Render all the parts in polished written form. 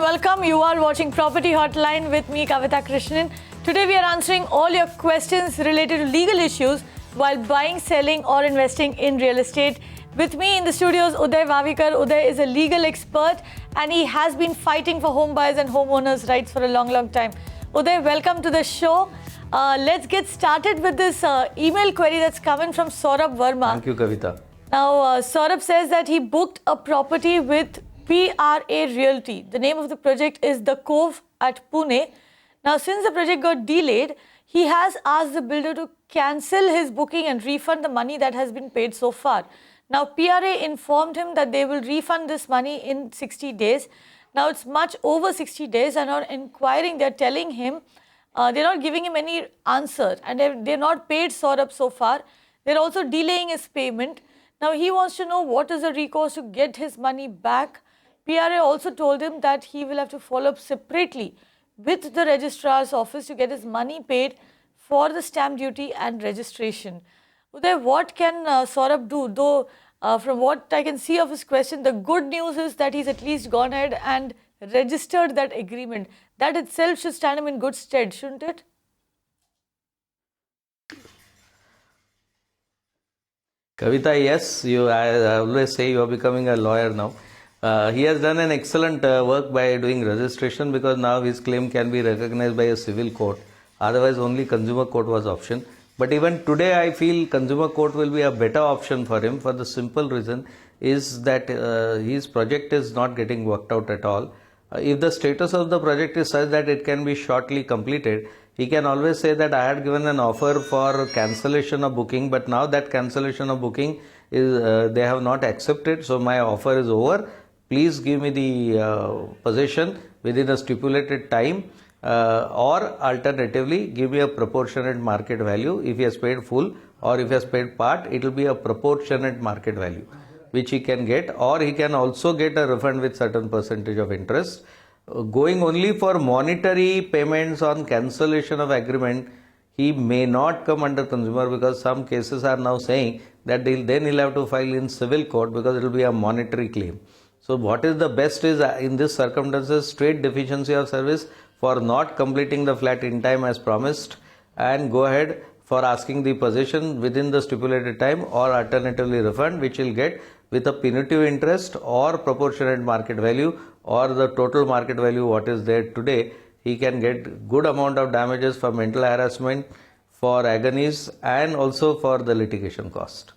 welcome. You are watching Property Hotline with me, Kavita Krishnan. Today we are answering all your questions related to legal issues while buying, selling or investing in real estate. With me in the studios, Uday Vavikar. Uday is a legal expert and he has been fighting for home buyers and homeowners' rights for a long time. Uday, welcome to the show. Let's get started with this email query that's coming from Saurabh Verma. Thank you, Kavita. Now, Saurabh says that he booked a property with PRA Realty. The name of the project is The Cove at Pune. Now, since the project got delayed, he has asked the builder to cancel his booking and refund the money that has been paid so far. Now, PRA informed him that they will refund this money in 60 days. Now, it's much over 60 days and on inquiring, they're telling him, they're not giving him any answer and they're not paid Saurabh so far. They're also delaying his payment. Now, he wants to know what is the recourse to get his money back. PRA also told him that he will have to follow up separately with the registrar's office to get his money paid for the stamp duty and registration. Uday, what can Saurabh do? Though, from what I can see of his question, the good news is that he's at least gone ahead and registered that agreement. That itself should stand him in good stead, shouldn't it? Kavita, yes, I always say you are becoming a lawyer now. He has done an excellent work by doing registration because now his claim can be recognized by a civil court. Otherwise, only consumer court was option. But even today, I feel consumer court will be a better option for him for the simple reason is that his project is not getting worked out at all. If the status of the project is such that it can be shortly completed, he can always say that I had given an offer for cancellation of booking, but now that cancellation of booking is they have not accepted, so my offer is over. Please give me the possession within a stipulated time, or alternatively give me a proportionate market value. If he has paid full or if he has paid part, it will be a proportionate market value which he can get, or he can also get a refund with certain percentage of interest. Going only for monetary payments on cancellation of agreement, he may not come under consumer because some cases are now saying that then he'll have to file in civil court because it will be a monetary claim. So what is the best is in this circumstances straight deficiency of service for not completing the flat in time as promised and go ahead for asking the possession within the stipulated time or alternatively refund, which will get with a punitive interest or proportionate market value or the total market value what is there today. He can get good amount of damages for mental harassment, for agonies and also for the litigation cost.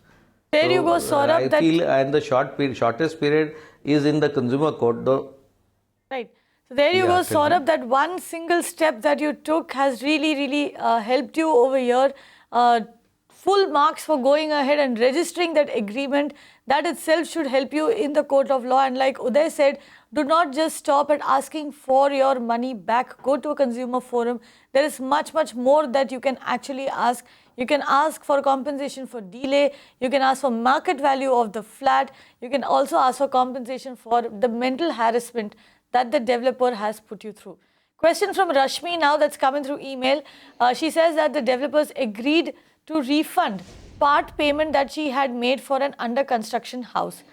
There you go, Saurabh. I feel and the shortest period is in the consumer court though. Right. So there you go, Saurabh, that one single step that you took has really helped you over here. Full marks for going ahead and registering that agreement. That itself should help you in the court of law. And like Uday said, do not just stop at asking for your money back. Go to a consumer forum. There is much more that you can actually ask. You can ask for compensation for delay. You can ask for market value of the flat. You can also ask for compensation for the mental harassment that the developer has put you through. Question from Rashmi now that's coming through email. She says that the developers agreed to refund part payment that she had made for an under construction house.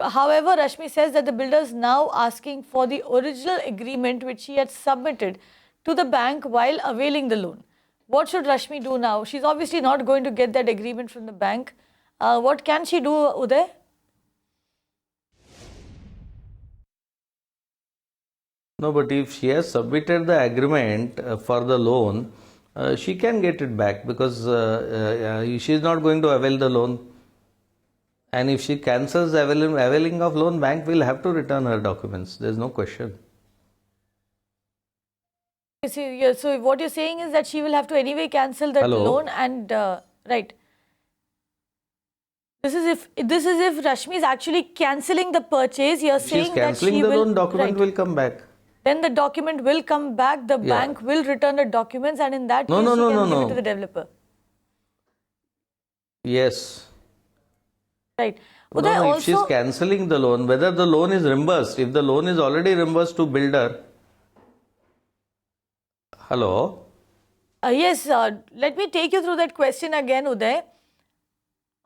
However, Rashmi says that the builder is now asking for the original agreement which she had submitted to the bank while availing the loan. What should Rashmi do now? She's obviously not going to get that agreement from the bank. What can she do, Uday? No, but if she has submitted the agreement for the loan, she can get it back because she is not going to avail the loan. And if she cancels the availing of loan, bank will have to return her documents. There is no question. So what you're saying is that she will have to anyway cancel that loan and right. This is if Rashmi is actually cancelling the purchase. You're saying that she the will, loan, document will come back. Then the document will come back. The bank will return the documents, and in that case, she can give it to the developer. Yes. Right. If she is cancelling the loan, whether the loan is reimbursed, if the loan is already reimbursed to builder. Hello. Yes. Let me take you through that question again, Uday.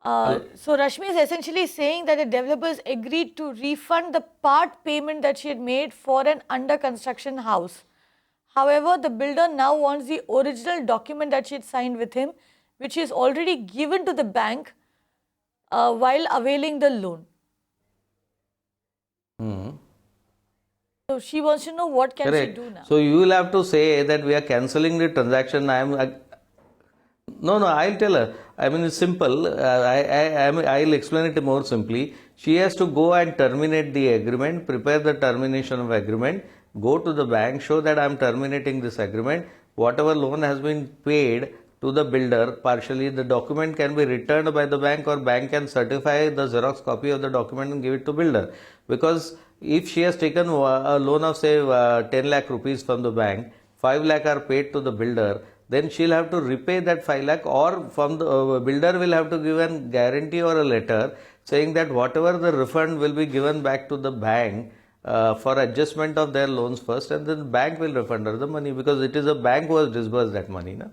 So Rashmi is essentially saying that the developers agreed to refund the part payment that she had made for an under construction house. However, the builder now wants the original document that she had signed with him, which is already given to the bank while availing the loan. So she wants to know what can she do now. So you will have to say that we are cancelling the transaction. No, I'll tell her. I mean, it's simple. I'll explain it more simply. She has to go and terminate the agreement, prepare the termination of agreement, go to the bank, show that I'm terminating this agreement. Whatever loan has been paid to the builder, partially, the document can be returned by the bank, or bank can certify the Xerox copy of the document and give it to builder. Because if she has taken a loan of say 10 lakh rupees from the bank, 5 lakh are paid to the builder, then she'll have to repay that 5 lakh, or from the builder will have to give a guarantee or a letter saying that whatever the refund will be given back to the bank for adjustment of their loans first, and then the bank will refund her the money, because it is a bank who has disbursed that money. Na?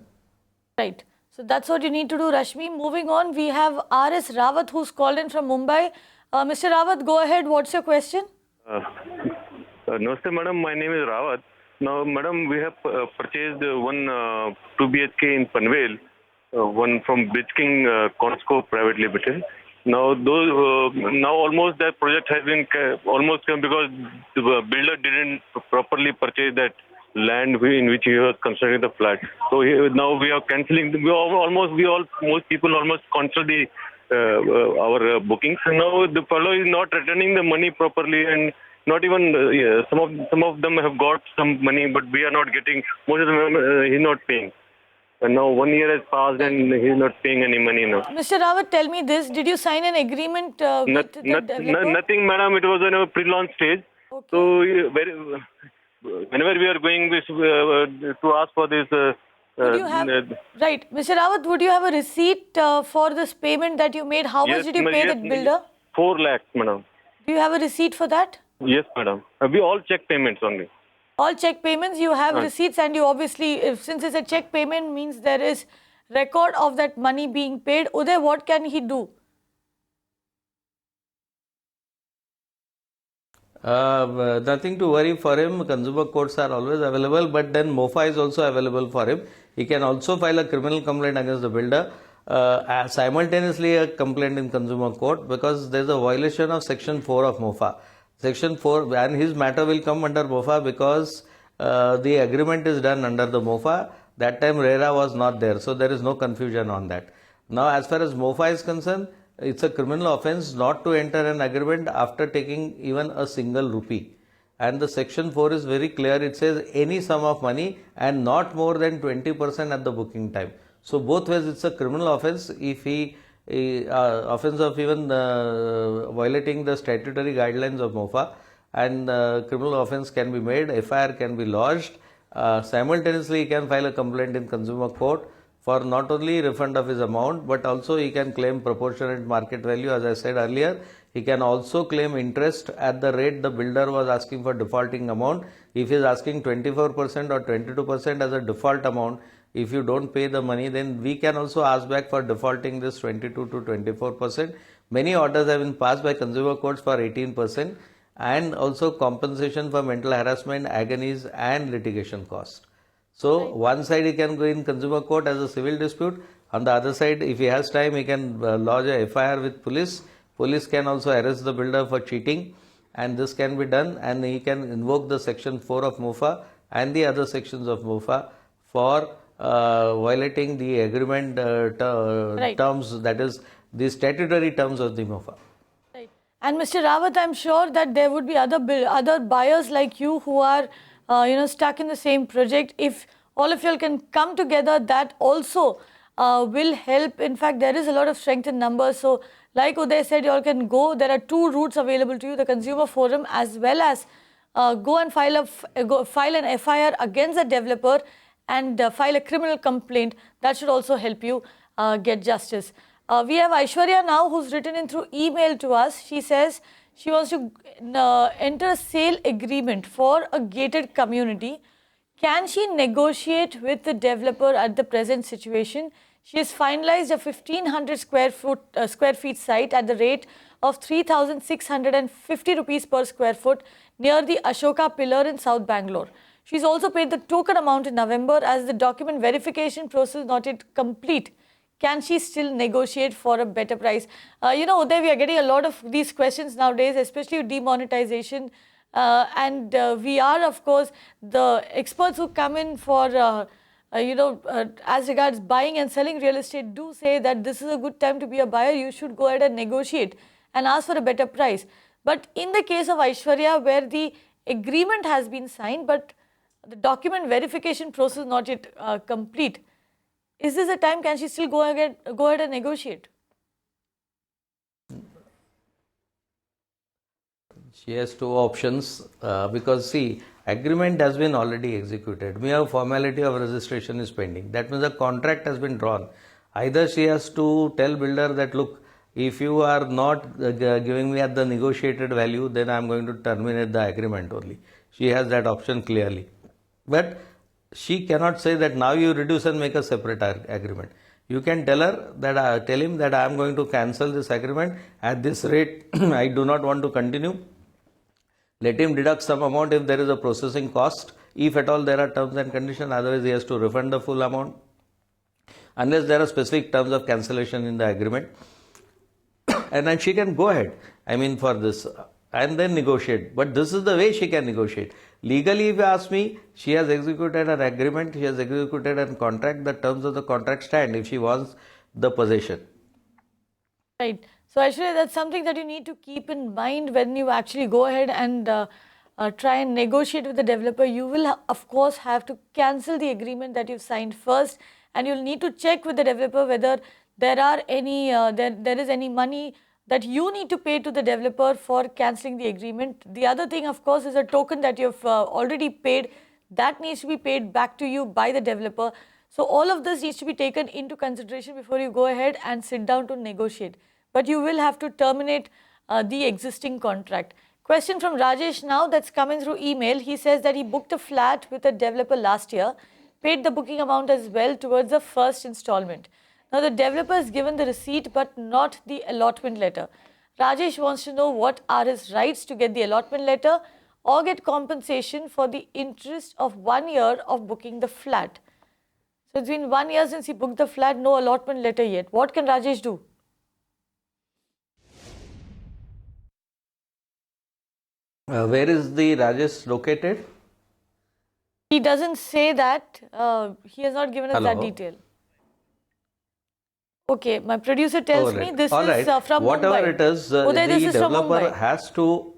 Right. So that's what you need to do, Rashmi. Moving on, we have R.S. Rawat who's called in from Mumbai. Mr. Rawat, go ahead. What's your question? Namaste, madam. My name is Rawat. Now, madam, we have purchased one 2 BHK in Panvel, one from Bridge King Consco Private Limited. Now, now almost that project has been almost come because the builder didn't properly purchase that land in which he was constructing the flat. So now we are cancelling. Most people almost cancel the our bookings. And now the fellow is not returning the money properly, and not even some of them have got some money, but we are not getting. Most of them he's not paying. And now 1 year has passed and he's not paying any money now. Mr. Rawat, tell me this. Did you sign an agreement with the developer? Nothing, madam. It was in a pre-launch stage. Okay. So whenever we are going to ask for this... Would you have, right. Mr. Rawat, would you have a receipt for this payment that you made? How much did you pay that builder? 4 lakhs, madam. Do you have a receipt for that? Yes, madam. We all check payments only. All check payments, you have receipts, and you obviously, since it's a check payment, means there is record of that money being paid. Uday, what can he do? Nothing to worry for him. Consumer courts are always available, but then MOFA is also available for him. He can also file a criminal complaint against the builder, simultaneously a complaint in consumer court, because there is a violation of section 4 of MOFA. Section 4, and his matter will come under MOFA because the agreement is done under the MOFA. That time RERA was not there, so there is no confusion on that. Now, as far as MOFA is concerned, it's a criminal offence not to enter an agreement after taking even a single rupee. And the section 4 is very clear. It says any sum of money and not more than 20% at the booking time. So both ways it's a criminal offence if he offence of even violating the statutory guidelines of MOFA, and criminal offence can be made, FIR can be lodged. Simultaneously, he can file a complaint in consumer court for not only refund of his amount, but also he can claim proportionate market value. As I said earlier, he can also claim interest at the rate the builder was asking for defaulting amount. If he is asking 24% or 22% as a default amount, if you don't pay the money, then we can also ask back for defaulting this 22 to 24%. Many orders have been passed by consumer courts for 18%, and also compensation for mental harassment, agonies and litigation costs. So one side he can go in consumer court as a civil dispute. On the other side, if he has time, he can lodge a FIR with police. Police can also arrest the builder for cheating, and this can be done, and he can invoke the section 4 of MOFA and the other sections of MOFA for violating the agreement terms, that is the statutory terms of the MOFA. Right. And Mr. Rawat, I'm sure that there would be other buyers like you who are stuck in the same project. If all of you can come together, that also will help. In fact, there is a lot of strength in numbers. So like Uday said, you all can go. There are 2 routes available to you, the Consumer Forum, as well as go and file an FIR against the developer and file a criminal complaint. That should also help you get justice. We have Aishwarya now, who's written in through email to us. She says she wants to enter a sale agreement for a gated community. Can she negotiate with the developer at the present situation? She has finalized a 1500 square feet site at the rate of 3650 rupees per square foot near the Ashoka Pillar in South Bangalore. She's also paid the token amount in November as the document verification process not yet complete. Can she still negotiate for a better price? Uday, we are getting a lot of these questions nowadays, especially with demonetization. And we are, of course, the experts who come in for, as regards buying and selling real estate do say that this is a good time to be a buyer. You should go ahead and negotiate and ask for a better price. But in the case of Aishwarya, where the agreement has been signed, but the document verification process not yet complete, is this a time, can she still go ahead and negotiate? She has two options because see, agreement has been already executed. Mere formality of registration is pending. That means the contract has been drawn. Either she has to tell builder that look, if you are not giving me at the negotiated value, then I am going to terminate the agreement only. She has that option clearly. But she cannot say that now you reduce and make a separate agreement. You can tell her that tell him that I am going to cancel this agreement at this rate. I do not want to continue. Let him deduct some amount if there is a processing cost. If at all there are terms and conditions, otherwise he has to refund the full amount. Unless there are specific terms of cancellation in the agreement. And then she can go ahead, for this, and then negotiate. But this is the way she can negotiate. Legally, if you ask me, she has executed an agreement, she has executed a contract, the terms of the contract stand if she wants the possession. Right. So actually that's something that you need to keep in mind when you actually go ahead and try and negotiate with the developer. You will of course have to cancel the agreement that you've signed first, and you'll need to check with the developer whether there are any there is any money that you need to pay to the developer for cancelling the agreement. The other thing, of course, is a token that you've already paid. That needs to be paid back to you by the developer. So all of this needs to be taken into consideration before you go ahead and sit down to negotiate. But you will have to terminate the existing contract. Question from Rajesh now that's coming through email. He says that he booked a flat with a developer last year, paid the booking amount as well towards the first installment. Now the developer has given the receipt but not the allotment letter. Rajesh wants to know what are his rights to get the allotment letter or get compensation for the interest of 1 year of booking the flat. So it's been 1 year since he booked the flat, no allotment letter yet. What can Rajesh do? Where is the Rajesh located? He doesn't say that. He has not given us that detail. Okay, my producer tells me this is from whatever Mumbai. it is, Uday, the this is from developer Mumbai. has to.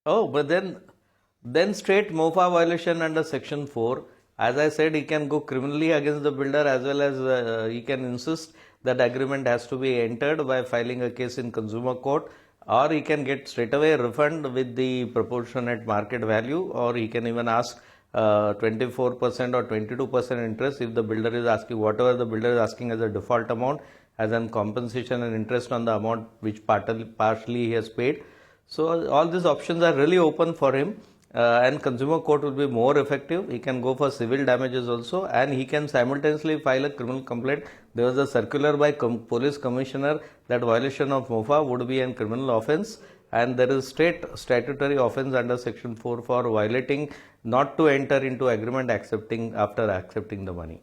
Oh, but then straight MOFA violation under section 4. As I said, he can go criminally against the builder as well as he can insist that agreement has to be entered by filing a case in consumer court, or he can get straight away a refund with the proportionate market value, or he can even ask 24% or 22% interest if the builder is asking, whatever the builder is asking as a default amount, as an compensation and interest on the amount which partially he has paid. So all these options are really open for him, and consumer court will be more effective. He can go for civil damages also, and he can simultaneously file a criminal complaint. There was a circular by police commissioner that violation of MOFA would be a criminal offence, and there is state statutory offence under section 4 for violating not to enter into agreement after accepting the money.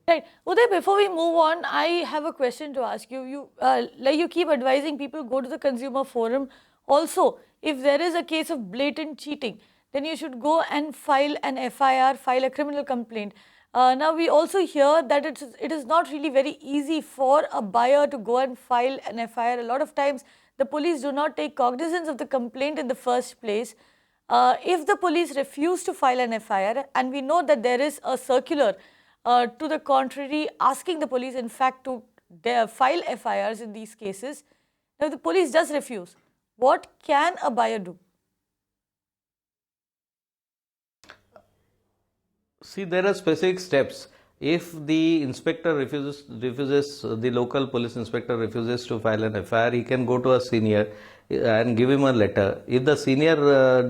Right. Uday, before we move on, I have a question to ask you. You keep advising people go to the consumer forum. Also, if there is a case of blatant cheating, then you should go and file an FIR, file a criminal complaint. Now, we also hear that it is not really very easy for a buyer to go and file an FIR. A lot of times, the police do not take cognizance of the complaint in the first place. If the police refuse to file an FIR, and we know that there is a circular to the contrary asking the police, in fact, to file FIRs in these cases, now the police does refuse, what can a buyer do? See, there are specific steps. If the inspector refuses, the local police inspector refuses to file an FIR, he can go to a senior. and give him a letter. If the senior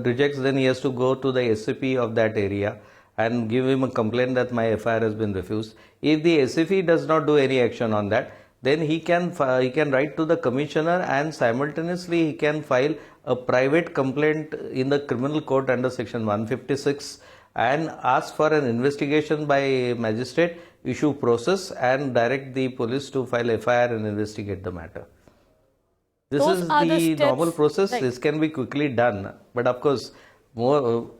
rejects, then he has to go to the SCP of that area and give him a complaint that my FIR has been refused. If the SCP does not do any action on that, then he can write to the commissioner, and simultaneously he can file a private complaint in the criminal court under section 156 and ask for an investigation by magistrate, issue process, and direct the police to file FIR and investigate the matter. This Those is are the the steps, normal process. right. This can be quickly done, but of course, more.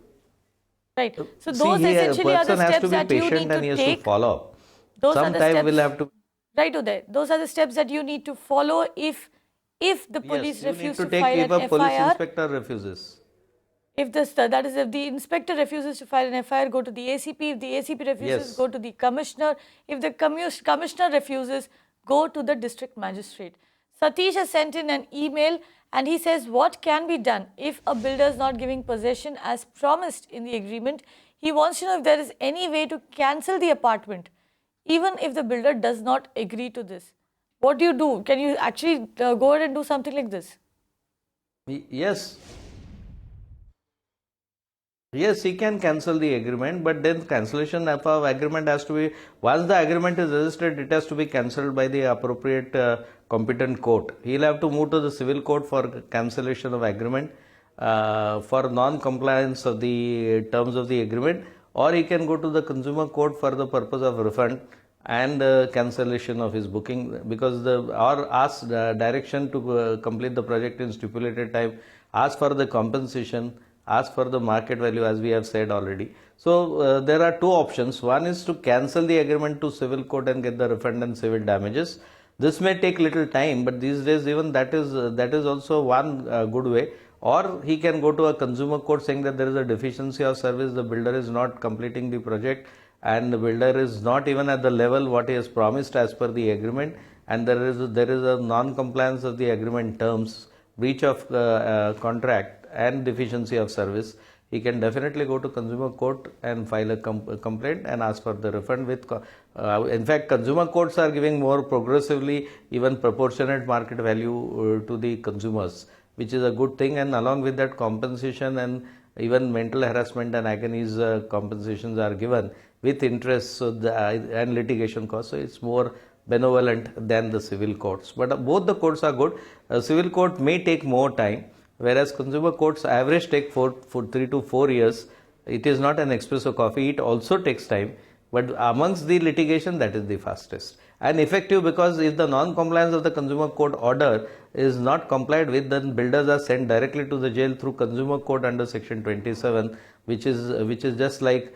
Right. So See, those here, essentially are the person has steps to be that you patient need and he to has to take. follow up. Those are the Sometime steps. we'll have to. Right, Uday. Those are the steps that you need to follow if the police Yes, you need refuse to to take file if an a police FIR. inspector refuses. If if the inspector refuses to file an FIR, go to the ACP. If the ACP refuses, Yes. go to the commissioner. If the commissioner refuses, go to the district magistrate. Satish has sent in an email and he says what can be done if a builder is not giving possession as promised in the agreement. He wants to know if there is any way to cancel the apartment, even if the builder does not agree to this. What do? Can you actually go ahead and do something like this? Yes. Yes, he can cancel the agreement, but then cancellation of agreement has to be, once the agreement is registered, it has to be cancelled by the appropriate competent court. He'll have to move to the civil court for cancellation of agreement, for non-compliance of the terms of the agreement, or he can go to the consumer court for the purpose of refund and cancellation of his booking, because or ask direction to complete the project in stipulated time, ask for the compensation, ask for the market value, as we have said already. So there are two options. One is to cancel the agreement to civil court and get the refund and civil damages. This may take little time, but these days even that is also one good way. Or he can go to a consumer court saying that there is a deficiency of service, the builder is not completing the project, and the builder is not even at the level what he has promised as per the agreement, and there is a non-compliance of the agreement terms, breach of contract and deficiency of service. He can definitely go to consumer court and file a complaint and ask for the refund with in fact, consumer courts are giving more progressively even proportionate market value to the consumers, which is a good thing, and along with that compensation and even mental harassment and agonies compensations are given with interest, so and litigation costs, so it's more benevolent than the civil courts. But both the courts are good. Civil court may take more time, whereas consumer courts average take 3 to 4 years. It is not an espresso coffee, it also takes time, but amongst the litigation, that is the fastest and effective, because if the non-compliance of the consumer court order is not complied with, then builders are sent directly to the jail through consumer court under section 27, which is just like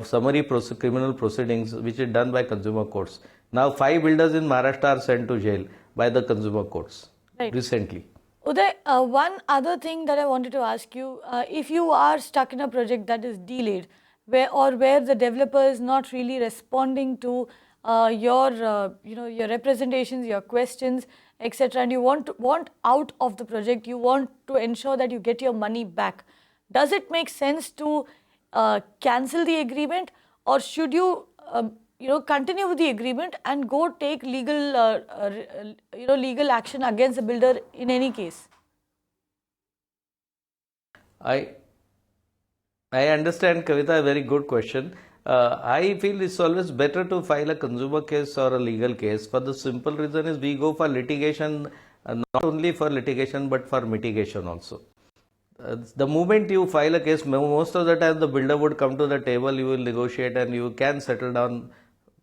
summary criminal proceedings, which is done by consumer courts. Now 5 builders in Maharashtra are sent to jail by the consumer courts recently. Uday, one other thing that I wanted to ask you, if you are stuck in a project that is delayed, where the developer is not really responding to your representations, your questions, etc., and you want out of the project, you want to ensure that you get your money back, does it make sense to cancel the agreement, or should you continue with the agreement and go take legal action against the builder in any case? I understand, Kavita, a very good question. I feel it's always better to file a consumer case or a legal case, for the simple reason is we go for litigation, not only for litigation but for mitigation also. The moment you file a case, most of the time the builder would come to the table, you will negotiate and you can settle down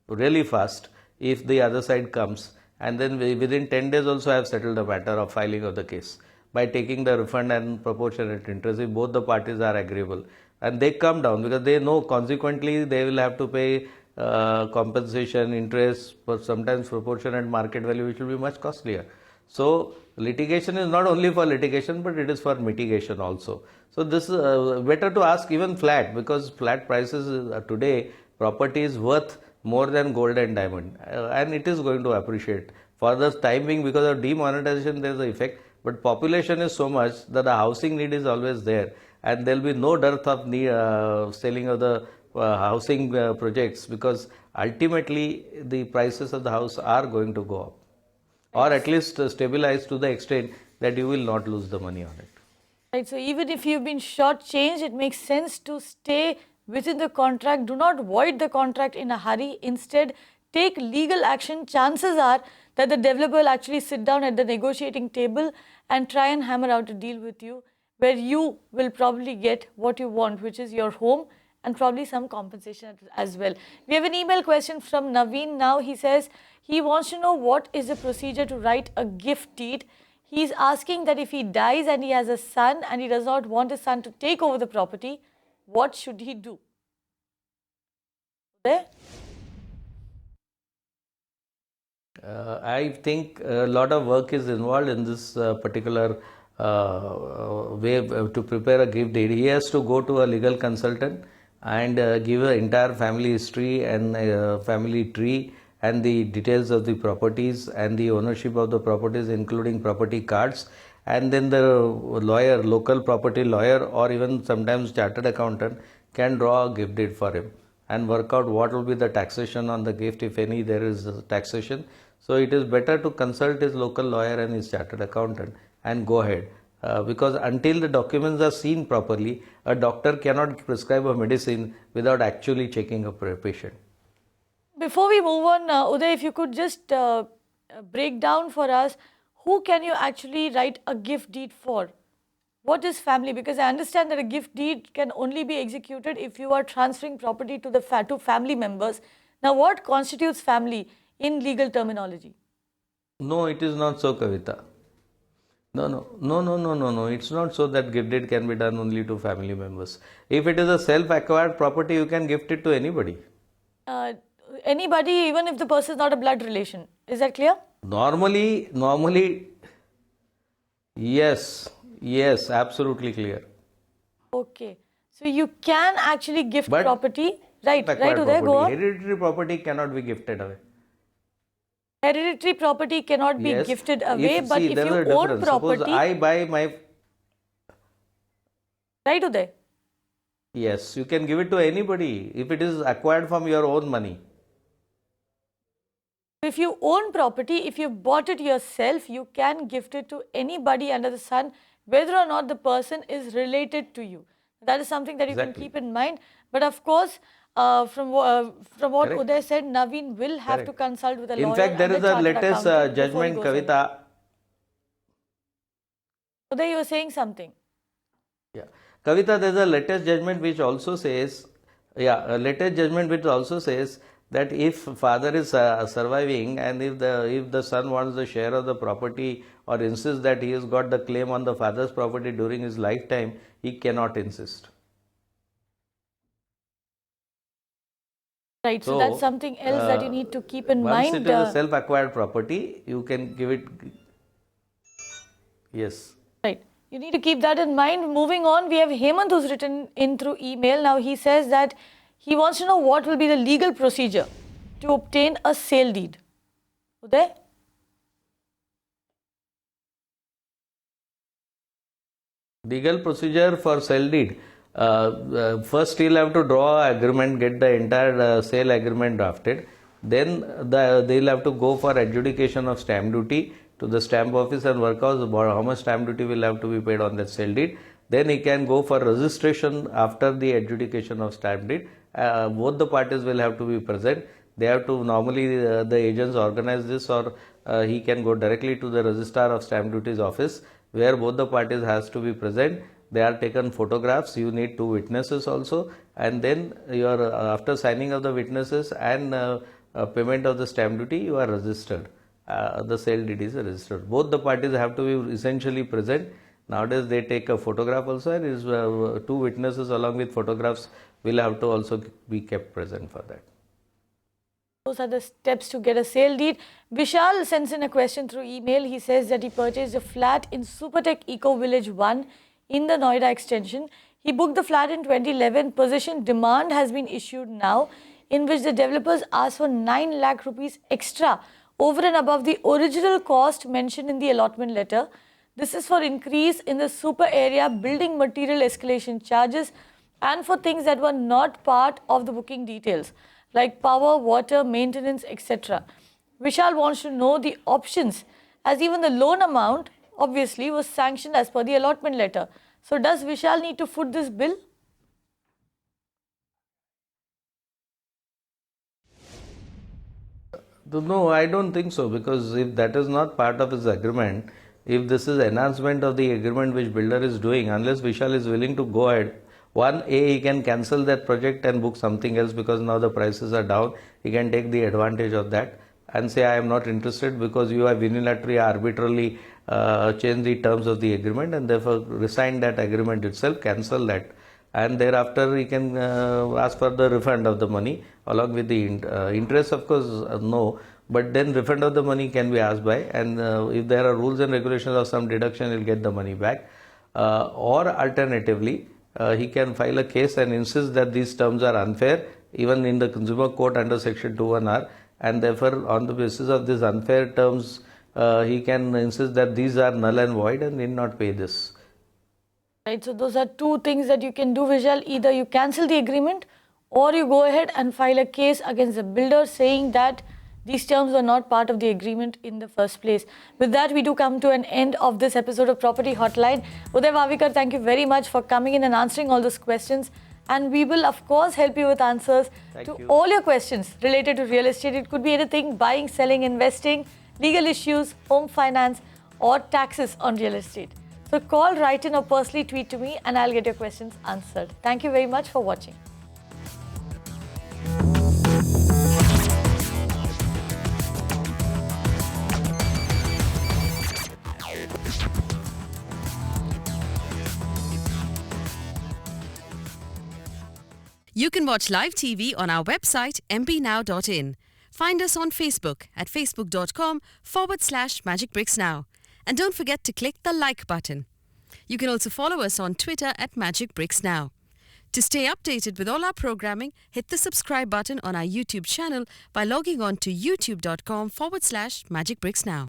really fast if the other side comes, and then within 10 days also I have settled the matter of filing of the case by taking the refund and proportionate interest if both the parties are agreeable, and they come down, because they know consequently they will have to pay compensation, interest, but sometimes proportionate market value, which will be much costlier. So litigation is not only for litigation, but it is for mitigation also. So this is better to ask even flat, because flat prices today, property is worth more than gold and diamond, and it is going to appreciate for the time being. Because of demonetization there is an effect, but population is so much that the housing need is always there, and there will be no dearth of selling of the housing projects, because ultimately the prices of the house are going to go up, or at least stabilize to the extent that you will not lose the money on it. Right, so even if you've been shortchanged, it makes sense to stay within the contract. Do not void the contract in a hurry. Instead, take legal action. Chances are that the developer will actually sit down at the negotiating table and try and hammer out a deal with you, where you will probably get what you want, which is your home and probably some compensation as well. We have an email question from Naveen now. He says he wants to know what is the procedure to write a gift deed. He's asking that if he dies and he has a son and he does not want his son to take over the property, what should he do? There? I think a lot of work is involved in this particular way to prepare a gift deed. He has to go to a legal consultant and give an entire family history and family tree and the details of the properties and the ownership of the properties, including property cards. And then the lawyer, local property lawyer, or even sometimes chartered accountant can draw a gift deed for him and work out what will be the taxation on the gift, if any there is taxation. So it is better to consult his local lawyer and his chartered accountant and go ahead. Because until the documents are seen properly, a doctor cannot prescribe a medicine without actually checking a patient. Before we move on, Uday, if you could just break down for us, who can you actually write a gift deed for? What is family? Because I understand that a gift deed can only be executed if you are transferring property to the to family members. Now, what constitutes family in legal terminology? No, it is not so, Kavita. No. It's not so that gift deed can be done only to family members. If it is a self-acquired property, you can gift it to anybody. Anybody, even if the person is not a blood relation. Is that clear? Normally, yes, absolutely clear. Okay. So you can actually gift But property. Right, Uday, property, go on. hereditary property cannot be gifted away. Hereditary property cannot be Yes. gifted away, but See, if there is you a own difference. property. Suppose I buy my. Right, Uday? Yes, you can give it to anybody if it is acquired from your own money. If you own property, if you bought it yourself, you can gift it to anybody under the sun, whether or not the person is related to you. That is something that you can keep in mind. But of course, from what Correct. Uday said, Naveen will have to consult with a lawyer. In fact, there and is the a chartered latest accountant before he judgment, goes ahead. Kavita. Uday, you were saying something. Yeah, Kavita, there is a latest judgment which also says, that if father is surviving and if the son wants the share of the property or insists that he has got the claim on the father's property during his lifetime, he cannot insist. Right, so that's something else that you need to keep in mind. Once it is a self-acquired property, you can give it. Yes. Right. You need to keep that in mind. Moving on, we have Hemant who's written in through email. Now he says that he wants to know what will be the legal procedure to obtain a sale deed. Uday? Legal procedure for sale deed. First, you'll have to draw an agreement, get the entire sale agreement drafted. Then they'll have to go for adjudication of stamp duty to the stamp office and work out how much stamp duty will have to be paid on that sale deed. Then he can go for registration after the adjudication of stamp deed. Both the parties will have to be present. They have to normally the agents organize this, or he can go directly to the registrar of stamp duty's office, where both the parties has to be present. They are taken photographs. You need 2 witnesses also, and then your after signing of the witnesses and payment of the stamp duty, you are registered. The sale deed is registered. Both the parties have to be essentially present. Nowadays they take a photograph also, and is 2 witnesses along with photographs will have to also be kept present for that. Those are the steps to get a sale deed. Vishal sends in a question through email. He says that he purchased a flat in Supertech Eco Village 1 in the Noida extension. He booked the flat in 2011. Possession demand has been issued now, in which the developers asked for 9 lakh rupees extra over and above the original cost mentioned in the allotment letter. This is for increase in the super area building material escalation charges and for things that were not part of the booking details, like power, water, maintenance, etc. Vishal wants to know the options, as even the loan amount obviously was sanctioned as per the allotment letter. So does Vishal need to foot this bill? No, I don't think so, because if that is not part of his agreement, if this is enhancement of the agreement which builder is doing, unless Vishal is willing to go ahead, he can cancel that project and book something else, because now the prices are down. He can take the advantage of that and say, I am not interested because you have unilaterally, arbitrarily changed the terms of the agreement, and therefore resign that agreement itself, cancel that. And thereafter he can ask for the refund of the money along with the interest, of course, no, but then refund of the money can be asked by, and if there are rules and regulations of some deduction, he'll get the money back. Or alternatively, he can file a case and insist that these terms are unfair, even in the consumer court under section 21R, and therefore on the basis of these unfair terms, he can insist that these are null and void and need not pay this. Right, so those are two things that you can do, Vishal. Either you cancel the agreement or you go ahead and file a case against the builder saying that these terms were not part of the agreement in the first place. With that, we do come to an end of this episode of Property Hotline. Uday Vavikar, thank you very much for coming in and answering all those questions. And we will, of course, help you with answers to all your questions related to real estate. It could be anything: buying, selling, investing, legal issues, home finance, or taxes on real estate. So call, write in, or personally tweet to me and I'll get your questions answered. Thank you very much for watching. You can watch live TV on our website mpnow.in. Find us on Facebook at facebook.com/magicbricksnow. And don't forget to click the like button. You can also follow us on Twitter at magicbricksnow. To stay updated with all our programming, hit the subscribe button on our YouTube channel by logging on to youtube.com/magicbricksnow.